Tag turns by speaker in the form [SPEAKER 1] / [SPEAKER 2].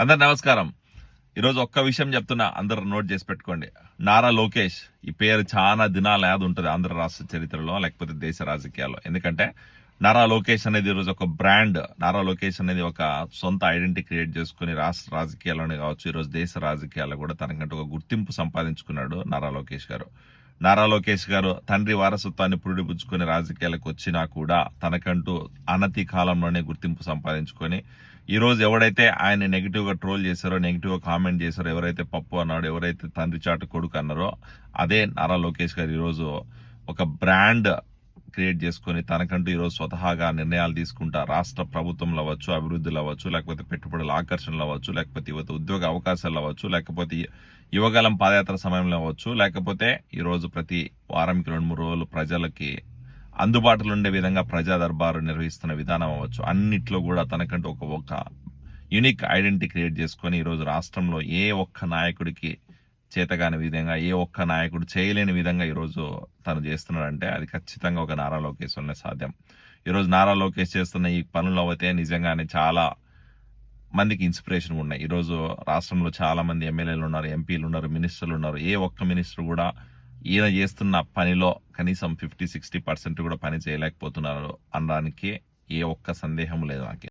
[SPEAKER 1] అందరు నమస్కారం. ఈరోజు ఒక్క విషయం చెప్తున్నా, అందరు నోట్ చేసి పెట్టుకోండి. నారా లోకేష్ ఈ పేరు చాలా దినాల యాది ఉంటుంది ఆంధ్ర రాష్ట్ర చరిత్రలో, లేకపోతే దేశ రాజకీయాల్లో. ఎందుకంటే నారా లోకేష్ అనేది ఈరోజు ఒక బ్రాండ్. నారా లోకేష్ అనేది ఒక సొంత ఐడెంటిటీ క్రియేట్ చేసుకుని రాష్ట్ర రాజకీయాల్లోనే కావచ్చు, ఈరోజు దేశ రాజకీయాల్లో కూడా తనకంటూ ఒక గుర్తింపు సంపాదించుకున్నాడు నారా లోకేష్ గారు. నారా లోకేష్ గారు తండ్రి వారసత్వాన్ని పురుడిపుచ్చుకుని రాజకీయాలకు వచ్చినా కూడా తనకంటూ అనతి కాలంలోనే గుర్తింపు సంపాదించుకొని ఈ రోజు ఎవడైతే ఆయన నెగిటివ్ గా ట్రోల్ చేశారో, నెగిటివ్ గా కామెంట్ చేశారో, ఎవరైతే పప్పు అన్నాడో, ఎవరైతే తండ్రి చాటు కొడుకు అన్నారో, అదే నారా లోకేష్ గారు ఈరోజు ఒక బ్రాండ్ క్రియేట్ చేసుకుని తనకంటూ ఈరోజు స్వతహాగా నిర్ణయాలు తీసుకుంటా రాష్ట్ర ప్రభుత్వంలో అవ్వచ్చు, అభివృద్ధిలో అవ్వచ్చు, లేకపోతే పెట్టుబడుల ఆకర్షణలు అవ్వచ్చు, లేకపోతే యువత ఉద్యోగ అవకాశాలు అవ్వచ్చు, లేకపోతే యువగలం పాదయాత్ర సమయంలో అవ్వచ్చు, లేకపోతే ఈరోజు ప్రతి వారంకి 2-3 రోజులు ప్రజలకి అందుబాటులో ఉండే విధంగా ప్రజా దర్బారు నిర్వహిస్తున్న విధానం అవ్వచ్చు, అన్నిట్లో కూడా తనకంటూ ఒక యూనిక్ ఐడెంటిటీ క్రియేట్ చేసుకుని ఈరోజు రాష్ట్రంలో ఏ ఒక్క నాయకుడికి చేతగాని విధంగా, ఏ ఒక్క నాయకుడు చేయలేని విధంగా ఈరోజు తను చేస్తున్నాడంటే అది ఖచ్చితంగా ఒక నారా లోకేష్ వల్లనే సాధ్యం. ఈరోజు నారా లోకేష్ చేస్తున్న ఈ పనులు అయితే నిజంగానే చాలా మందికి ఇన్స్పిరేషన్ ఉన్నాయి. ఈరోజు రాష్ట్రంలో చాలా మంది ఎమ్మెల్యేలు ఉన్నారు, ఎంపీలు ఉన్నారు, మినిస్టర్లు ఉన్నారు. ఏ ఒక్క మినిస్టర్ కూడా ఈయన చేస్తున్న పనిలో కనీసం 50-60% కూడా పని చేయలేకపోతున్నారు అనడానికి ఏ ఒక్క సందేహం లేదు నాకు.